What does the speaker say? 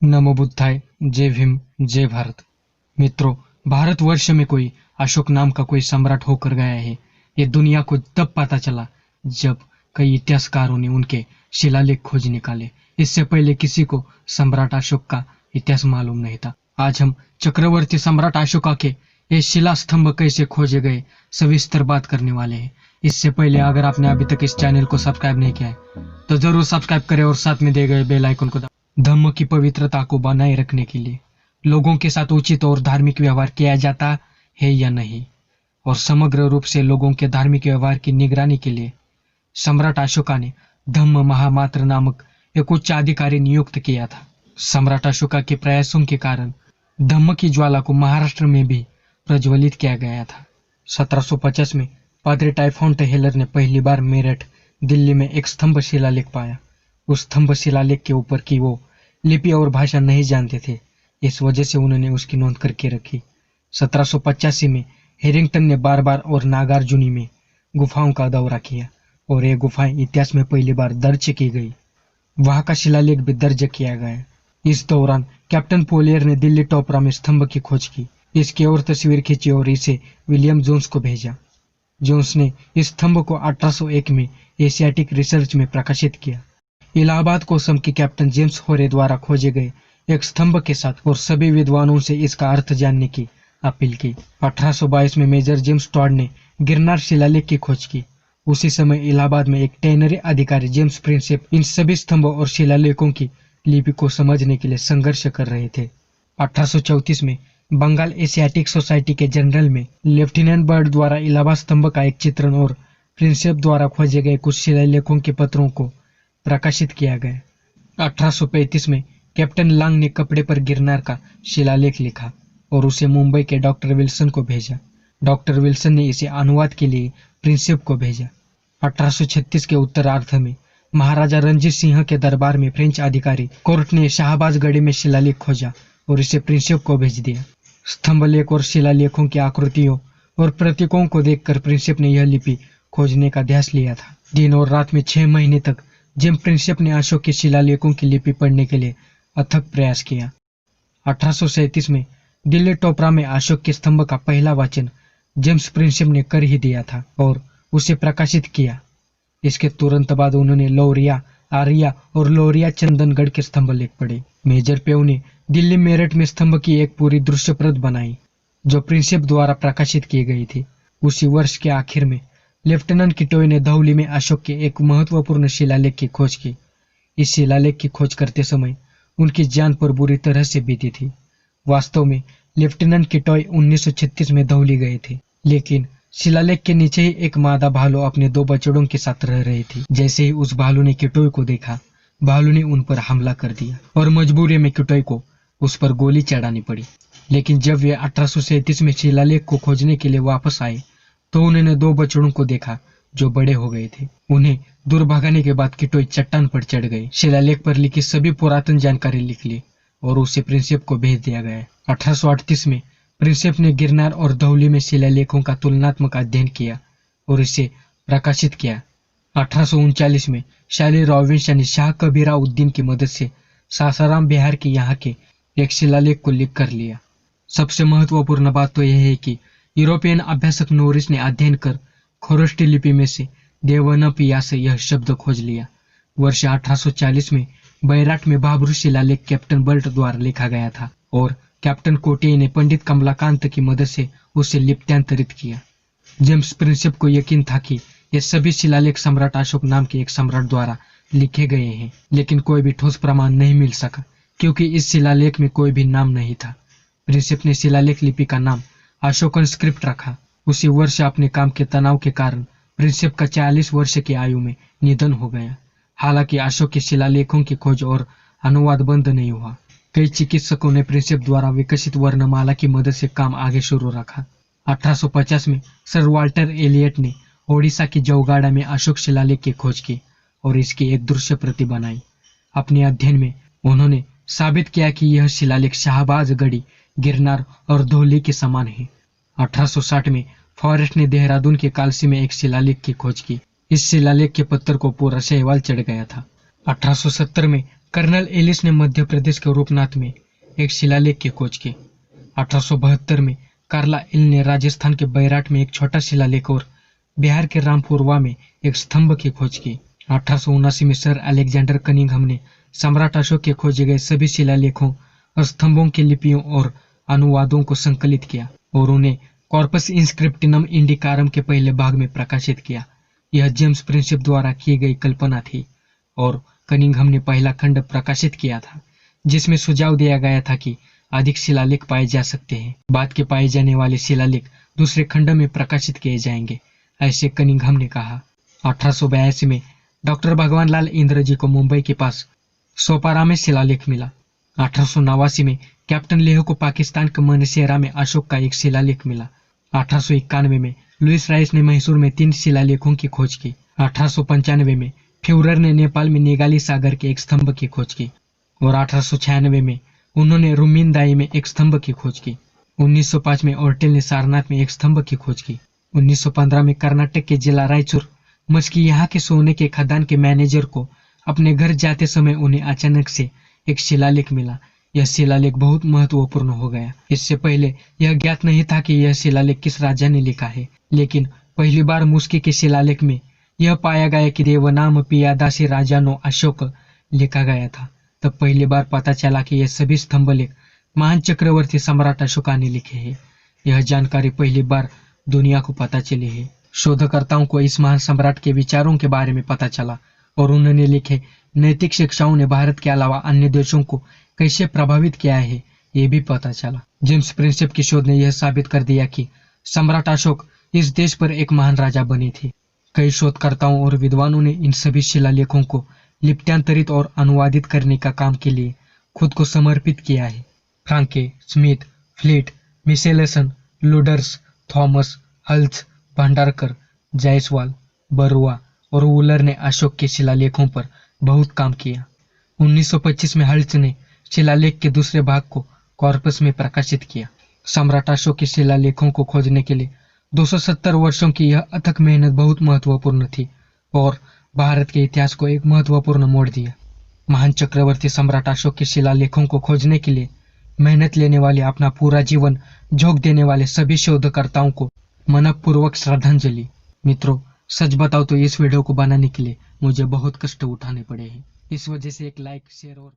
नमो बुद्धाय। जय भीम। जय भारत। मित्रों, भारतवर्ष में कोई अशोक नाम का कोई सम्राट होकर गया है, ये दुनिया को तब पता चला जब कई इतिहासकारों ने उनके शिलालेख खोज निकाले। इससे पहले किसी को सम्राट अशोक का इतिहास मालूम नहीं था। आज हम चक्रवर्ती सम्राट अशोका के ये शिला स्तंभ कैसे खोजे गए सविस्तर बात करने वाले हैं। इससे पहले अगर आपने अभी तक इस चैनल को सब्सक्राइब नहीं किया है तो जरूर सब्सक्राइब करें और साथ में दिए गए बेल आइकन को धर्म की पवित्रता को बनाए रखने के लिए लोगों के साथ उचित और धार्मिक व्यवहार किया जाता है या नहीं, और समग्र रूप से लोगों के धार्मिक व्यवहार की निगरानी के लिए सम्राट अशोका ने धम्म महामात्र नामक एक उच्च अधिकारी नियुक्त किया था। सम्राट अशोका के प्रयासों के कारण धम्म की ज्वाला को महाराष्ट्र में भी प्रज्वलित किया गया था। 1750 में पादरी टाइफॉन्ट हेलर ने पहली बार मेरठ, दिल्ली में एक स्तंभ शिलालेख पाया। उस स्तंभ शिलालेख के ऊपर की वो लिपि और भाषा नहीं जानते थे, इस वजह से उन्होंने उसकी नोंद करके रखी। 1785 में हेरिंगटन ने बार बार और नागार्जुनी में गुफाओं का दौरा किया और ये गुफाएं इतिहास में पहली बार दर्ज की गई। वहां का शिलालेख भी दर्ज किया गया। इस दौरान कैप्टन पोलियर ने दिल्ली टोपरा में स्तंभ की खोज की, इसकी और तस्वीर खींची और इसे विलियम जोन्स को भेजा। जोन्स ने इस स्तंभ को 1801 में एशियाटिक रिसर्च में प्रकाशित किया। इलाहाबाद कोसम के कैप्टन जेम्स होरे द्वारा खोजे गए एक स्तंभ के साथ और सभी विद्वानों से इसका अर्थ जानने की अपील की। 1822 में मेजर जेम्स टॉड ने गिरनार शिलालेख की खोज की। उसी समय इलाहाबाद में एक टेनरी अधिकारी जेम्स प्रिंसेप इन सभी स्तंभों और शिलालेखों की लिपि को समझने के लिए संघर्ष कर रहे थे। 1834 में बंगाल एशियाटिक सोसाइटी के जनरल में लेफ्टिनेंट बर्ड द्वारा इलाहाबाद स्तंभ का एक चित्रण और प्रिंसेप द्वारा खोजे गए कुछ शिलालेखों के पत्रों को प्रकाशित किया गया। 1835 में कैप्टन लांग ने कपड़े पर गिरनार का शिलालेख लिखा और उसे मुंबई के डॉक्टर विल्सन को भेजा। डॉक्टर विल्सन ने इसे अनुवाद के लिए प्रिंसेप को भेजा। 1836 के उत्तरार्ध में महाराजा रणजीत सिंह के दरबार में फ्रेंच अधिकारी कोर्ट ने शाहबाजगढ़ी में शिलालेख खोजा और इसे प्रिंसेप को भेज दिया। स्तंभलेख और शिलालेखों की आकृतियों और प्रतीकों को देखकर प्रिंसेप ने यह लिपि खोजने का ध्यास लिया था। दिन और रात में 6 महीने तक जेम्स प्रिंसेप ने अशोक के शिलालेखों की लिपि पढ़ने के लिए अथक प्रयास किया। 1837 में दिल्ली टोपरा में अशोक के स्तंभ का पहला वाचन जेम्स प्रिंसेप ने कर ही दिया था और उसे प्रकाशित किया। इसके तुरंत बाद उन्होंने लौरिया, आरिया और लोरिया चंदनगढ़ के स्तंभ लेख पढ़े। मेजर पेव ने दिल्ली मेरठ में स्तंभ की एक पूरी दृश्यप्रत बनाई जो प्रिंसेप द्वारा प्रकाशित की गई थी। उसी वर्ष के आखिर में लेफ्टिनेंट किटोय ने धौली में अशोक के एक महत्वपूर्ण शिलालेख की खोज की। इस शिलालेख की खोज करते समय उनकी जान पर बुरी तरह से बीती थी। वास्तव में लेफ्टिनेंट किटोय 1936 में धौली गए थे, लेकिन शिलालेख के नीचे ही एक मादा भालू अपने 2 बछड़ों के साथ रह रही थी। जैसे ही उस भालू ने किटोय को देखा, भालू ने उन पर हमला कर दिया और मजबूरी में किटोय को उस पर गोली चढ़ानी पड़ी। लेकिन जब वे 1837 में शिलालेख को खोजने के लिए वापस आए तो उन्होंने 2 बछड़ों को देखा जो बड़े हो गए थे। उन्हें दूर भगाने के बाद किटोय चट्टान पर चढ़ गए, शिलालेख पर लिखी सभी पुरातन जानकारी लिख ली और उसे प्रिंसेप को भेज दिया गया। 1838 में प्रिंसेप ने गिरनार और धौली में शिलालेखों का तुलनात्मक अध्ययन किया और इसे प्रकाशित किया। 1839 में शाली रॉबिन्स ने शाह कबीरा उद्दीन की मदद से सासाराम बिहार के यहाँ के एक शिलालेख को लिख कर लिया। सबसे महत्वपूर्ण बात तो यह है कि यूरोपियन अभ्यासक नोरिस ने अध्ययन कर खरोष्टी लिपि में से देवनपिया से यह शब्द खोज लिया। वर्ष 1840 में बैराट में बाबरू शिलालेख कैप्टन बर्ट द्वारा लिखा गया था और कैप्टन कोटिये ने पंडित कमलाकांत की मदद से उसे लिप्यांतरित किया। जेम्स प्रिंसेप को यकीन था कि ये सभी शिलालेख सम्राट अशोक नाम के एक सम्राट द्वारा लिखे गए हैं, लेकिन कोई भी ठोस प्रमाण नहीं मिल सका क्योंकि इस शिलालेख में कोई भी नाम नहीं था। प्रिंसेप ने शिलालेख लिपि का नाम अशोकन स्क्रिप्ट रखा। उसी वर्ष अपने काम के तनाव के कारण प्रिंसेप का 40 वर्ष की आयु में निधन हो गया। हालांकि अशोक के शिलालेखों की खोज और अनुवाद बंद नहीं हुआ। कई चिकित्सकों ने प्रिंसेप द्वारा विकसित वर्णमाला की मदद से काम आगे शुरू रखा। 1850 में सर वाल्टर एलियट ने ओडिशा की जौगाड़ा में अशोक शिलालेख की खोज की और इसकी एक दृश्य प्रति बनाई। अपने अध्ययन में उन्होंने साबित किया कि यह शिलालेख शाहबाजगढ़ी, गिरनार और धौली के समान है। 1860 में फॉरेस्ट ने देहरादून के कालसी में एक शिलालेख की खोज की। इस शिलालेख के पत्थर को पूरा शैवाल चढ़ गया था। 1870 में कर्नल एलिस ने मध्य प्रदेश के रूपनाथ में एक शिलालेख की खोज की। 1872 में कार्ला एल ने राजस्थान के बैराट में एक छोटा शिलालेख और बिहार के रामपुरवा में एक स्तंभ की खोज की। 1879 में सर अलेक्जेंडर कनिंघम ने सम्राट अशोक के खोजे गए सभी शिलालेखों और स्तंभों की लिपियों और अनुवादों को संकलित किया और उन्हें कॉर्पस इंस्क्रिप्टिनम इंडिकारम के पहले भाग में प्रकाशित किया। यह जेम्स प्रिंसेप द्वारा की गई कल्पना थी और कनिंघम ने पहला खंड प्रकाशित किया था, जिसमें सुझाव दिया गया था कि अधिक शिलालेख पाए जा सकते हैं। बाद के पाए जाने वाले शिलालेख दूसरे खंड में प्रकाशित किए जाएंगे, ऐसे कनिंघम ने कहा। 1882 में डॉक्टर भगवान लाल इंद्र जी को मुंबई के पास सोपारा में शिलालेख मिला। 1889 में कैप्टन लेह को पाकिस्तान के मनसेरा में अशोक का एक शिलालेख मिला। 1891 में लुइस राइस ने मैसूर में 3 शिलालेखों की खोज की। 1895 में फ्यूरर ने नेपाल में निगाली सागर के एक स्तंभ की खोज की और 1896 में उन्होंने रुमिनदाई में एक स्तंभ की खोज की। 1905 में ओर्टेल ने सारनाथ में एक स्तंभ की खोज की। 1915 में कर्नाटक के जिला रायचूर मस्की यहाँ के सोने के खदान के मैनेजर को अपने घर जाते समय उन्हें अचानक से एक शिलालेख मिला। यह शिलालेख बहुत महत्वपूर्ण हो गया। इससे पहले यह ज्ञात नहीं था कि यह शिलालेख किस राजा ने लिखा है, लेकिन पहली बार मुस्की के शिलालेख में यह पाया गया कि देवनाम पियादासी राजानो अशोक लिखा गया था। तब पहली बार पता चला कि यह सभी स्तंभलेख महान चक्रवर्ती सम्राट अशोका ने लिखे हैं। यह जानकारी पहली बार दुनिया को पता चली है। शोधकर्ताओं को इस महान सम्राट के विचारों के बारे में पता चला और उन्होंने लिखे नैतिक शिक्षाओं ने भारत के अलावा अन्य देशों को कैसे प्रभावित किया है, ये भी पता चला। जेम्स प्रिंसेप की शोध ने यह साबित कर दिया कि सम्राट अशोक इस देश पर एक महान राजा बने थे। कई शोधकर्ताओं और विद्वानों ने इन सभी शिलालेखों को लिप्यांतरित और अनुवादित करने का काम के लिए खुद को समर्पित किया है। फ्रांके, स्मिथ, फ्लीट, मिसेलेसन, Luders, Thomas, Hultzsch, Bhandarkar, Jayaswal, Barua और वुलर ने अशोक के शिलालेखों पर बहुत काम किया। 1925 में हल्स ने शिलालेख के दूसरे भाग को कॉर्पस में प्रकाशित किया। सम्राट अशोक के शिलालेखों को खोजने के लिए 270 वर्षों की यह अथक मेहनत बहुत महत्वपूर्ण थी और भारत के इतिहास को एक महत्वपूर्ण मोड़ दिया। महान चक्रवर्ती सम्राट अशोक के शिलालेखों को खोजने के लिए मेहनत लेने वाले, अपना पूरा जीवन झोंक देने वाले सभी शोधकर्ताओं को मनपूर्वक श्रद्धांजलि। मित्रों, सच बताओ तो इस वीडियो को बनाने के लिए मुझे बहुत कष्ट उठाने पड़े हैं। इस वजह से एक लाइक, शेयर और